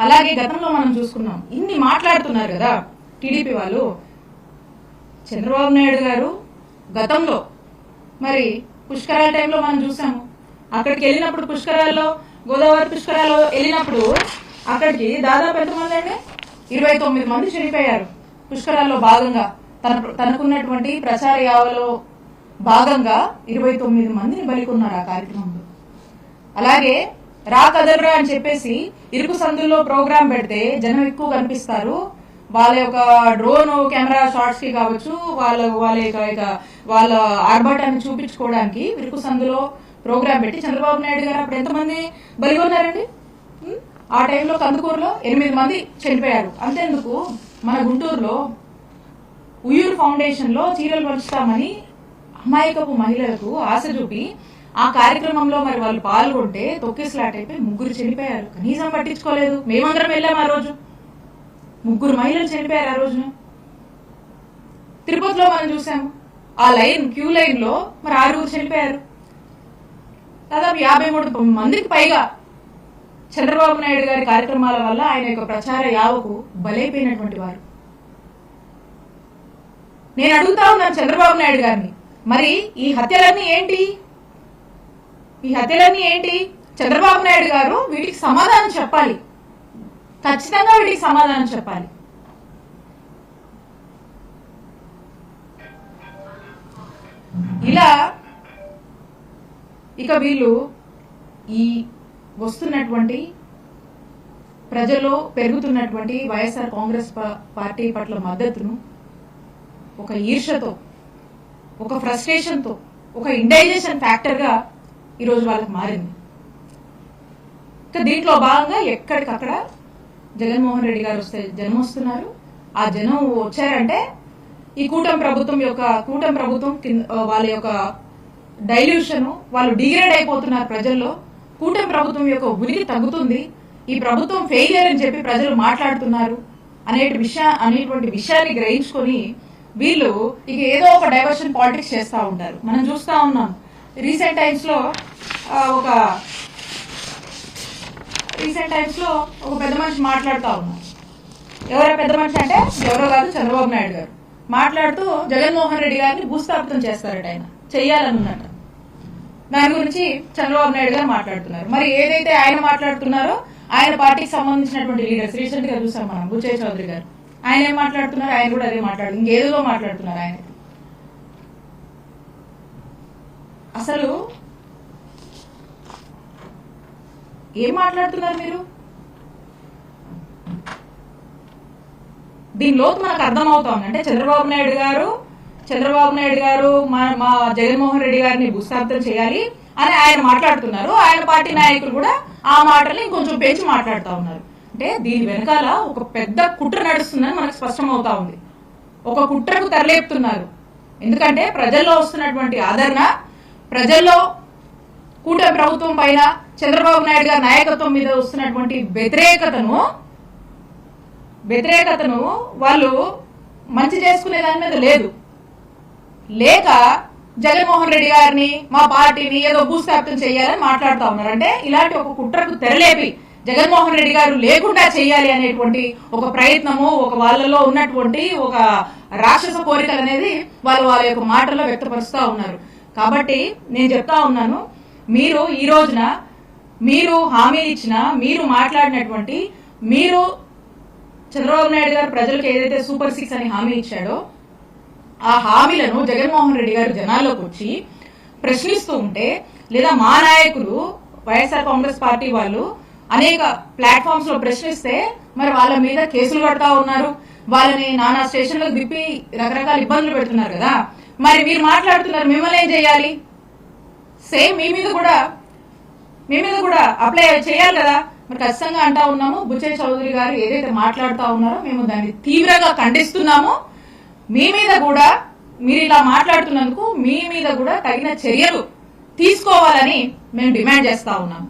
అలాగే గతంలో మనం చూసుకున్నాం, ఇన్ని మాట్లాడుతున్నారు కదా టీడీపీ వాళ్ళు. చంద్రబాబు నాయుడు గారు గతంలో మరి పుష్కరాల టైంలో మనం చూసాము. అక్కడికి వెళ్ళినప్పుడు పుష్కరాల్లో, గోదావరి పుష్కరాల్లో వెళ్ళినప్పుడు అక్కడికి దాదాపు ఎంతమంది అండి, 29 మంది చనిపోయారు పుష్కరాల్లో భాగంగా. తనకున్నటువంటి ప్రచార యావలో భాగంగా 29 మందిని బలికొన్నారు ఆ కార్యక్రమంలో. అలాగే రా కదలరా అని చెప్పేసి ఇరుకు సందుల్లో ప్రోగ్రాం పెడితే జనం ఎక్కువ కనిపిస్తారు, వాళ్ళ యొక్క డ్రోన్ కెమెరా షాట్స్ కి కావచ్చు, వాళ్ళ ఆర్భాటాన్ని చూపించుకోవడానికి ఇరుకు సందులో ప్రోగ్రాం పెట్టి చంద్రబాబు నాయుడు గారు అప్పుడు ఎంతమంది బలిగొన్నారండి? ఆ టైంలో కందుకూరులో 8 మంది చనిపోయారు. అంతేందుకు మన గుంటూరులో ఉయ్యూరు ఫౌండేషన్ లో చీరలు పంచుతామని అమాయకపు మహిళలకు ఆశ చూపి ఆ కార్యక్రమంలో మరి వాళ్ళు పాల్గొంటే తొక్కిసలాట అయిపోయి 3 చనిపోయారు. కనీసం పట్టించుకోలేదు. మేమందరం వెళ్ళాం ఆ రోజు. 3 మహిళలు చనిపోయారు ఆ రోజున. తిరుపతిలో మనం చూసాము, ఆ క్యూ లైన్ లో మరి 6 చనిపోయారు. దాదాపు 53 మందికి పైగా చంద్రబాబు నాయుడు గారి కార్యక్రమాల వల్ల ఆయన యొక్క ప్రచార యావకు బలైపోయినటువంటి వారు. నేను అడుగుతా ఉన్నాను చంద్రబాబు నాయుడు గారిని, మరి ఈ హత్యలన్నీ ఏంటి? ఈ హత్యలన్నీ ఏంటి? చంద్రబాబు నాయుడు గారు వీటికి సమాధానం చెప్పాలి, ఖచ్చితంగా వీటికి సమాధానం చెప్పాలి. ఇలా ఇక వీళ్ళు ఈ వస్తున్నటువంటి ప్రజల్లో పెరుగుతున్నటువంటి వైఎస్ఆర్ కాంగ్రెస్ పార్టీ పట్ల మద్దతును ఒక ఈర్షతో, ఒక ఫ్రస్ట్రేషన్తో, ఒక ఇండైజేషన్ ఫ్యాక్టర్గా ఈరోజు వాళ్ళకి మారింది. ఇక దీంట్లో భాగంగా ఎక్కడికక్కడ జగన్మోహన్ రెడ్డి గారు జనం వస్తున్నారు. ఆ జనం వచ్చారంటే ఈ కూటమి ప్రభుత్వం వాళ్ళ యొక్క డైల్యూషన్, వాళ్ళు డిగ్రేడ్ అయిపోతున్నారు ప్రజల్లో. కూటమి ప్రభుత్వం యొక్క ఉనికి తగ్గుతుంది, ఈ ప్రభుత్వం ఫెయిలియర్ అని చెప్పి ప్రజలు మాట్లాడుతున్నారు అనేటువంటి విషయాన్ని గ్రహించుకొని వీళ్ళు ఇక ఏదో ఒక డైవర్షన్ పాలిటిక్స్ చేస్తూ ఉంటారు. మనం చూస్తూ ఉన్నాం రీసెంట్ టైమ్స్ లో ఒక పెద్ద మనిషి మాట్లాడుతూ ఉన్నారు. ఎవరో పెద్ద మనిషి అంటే ఎవరో కాదు, చంద్రబాబు నాయుడు గారు మాట్లాడుతూ జగన్మోహన్ రెడ్డి గారిని భూస్థాపితం చేస్తారట, ఆయన చెయ్యాలనున్నట్టు. దాని గురించి చంద్రబాబు నాయుడు గారు మాట్లాడుతున్నారు. మరి ఏదైతే ఆయన మాట్లాడుతున్నారో ఆయన పార్టీకి సంబంధించినటువంటి లీడర్స్ రీసెంట్ గా చూసాం మనం, బుచ్చయ్య చౌదరి గారు, ఆయన ఏం మాట్లాడుతున్నారు? ఆయన కూడా అదే ఇంకేదో మాట్లాడుతున్నారు. ఆయన అసలు ఏం మాట్లాడుతున్నారు మీరు? దీని లోతు మనకు అర్థమవుతా ఉంది. అంటే చంద్రబాబు నాయుడు గారు మా జగన్మోహన్ రెడ్డి గారిని భూస్థాపితం చేయాలి అని ఆయన మాట్లాడుతున్నారు. ఆయన పార్టీ నాయకులు కూడా ఆ మాటల్ని ఇంకొంచెం పెంచి మాట్లాడుతూ ఉన్నారు. అంటే దీని వెనకాల ఒక పెద్ద కుట్ర నడుస్తుందని మనకు స్పష్టమవుతా ఉంది. ఒక కుట్రకు తెరలేపుతున్నారు. ఎందుకంటే ప్రజల్లో వస్తున్నటువంటి ఆదరణ, ప్రజల్లో కూటమి ప్రభుత్వం పైన చంద్రబాబు నాయుడు గారి నాయకత్వం మీద వస్తున్నటువంటి వ్యతిరేకతను వాళ్ళు మంచి చేసుకునే దాని మీద లేక జగన్మోహన్ రెడ్డి గారిని, మా పార్టీని ఏదో భూస్థాపితం చేయాలని మాట్లాడుతూ ఉన్నారు. అంటే ఇలాంటి ఒక కుట్రకు తెరలేపి జగన్మోహన్ రెడ్డి గారు లేకుండా చేయాలి అనేటువంటి ఒక ప్రయత్నము, ఒక వాళ్ళలో ఉన్నటువంటి ఒక రాక్షస కోరికలు అనేది వాళ్ళ యొక్క మాటల్లో వ్యక్తపరుస్తూ ఉన్నారు. కాబట్టి నేను చెప్తా ఉన్నాను, మీరు ఈ రోజున మీరు హామీ ఇచ్చిన, మీరు మాట్లాడినటువంటి, మీరు చంద్రబాబు నాయుడు గారు ప్రజలకు ఏదైతే సూపర్ 6 అని హామీ ఇచ్చాడో ఆ హామీలను జగన్మోహన్ రెడ్డి గారు జనాల్లోకి వచ్చి ప్రశ్నిస్తూ ఉంటే, లేదా మా నాయకులు వైఎస్ఆర్ కాంగ్రెస్ పార్టీ వాళ్ళు అనేక ప్లాట్ఫామ్స్ లో ప్రశ్నిస్తే మరి వాళ్ళ మీద కేసులు కడతా ఉన్నారు, వాళ్ళని నానా స్టేషన్లకు దిప్పి రకరకాల ఇబ్బందులు పెడుతున్నారు కదా. మరి మీరు మాట్లాడుతున్నారు, మిమ్మల్ని ఏం చేయాలి? సేమ్ మీ మీద కూడా అప్లై చేయాలి కదా. మరి ఖచ్చితంగా అంటా ఉన్నాము, బుచ్చయ్య చౌదరి గారు ఏదైతే మాట్లాడుతూ ఉన్నారో మేము దాన్ని తీవ్రంగా ఖండిస్తున్నాము. మీ మీద కూడా, మీరు ఇలా మాట్లాడుతున్నందుకు మీ మీద కూడా తగిన చర్యలు తీసుకోవాలని మేము డిమాండ్ చేస్తా ఉన్నాము.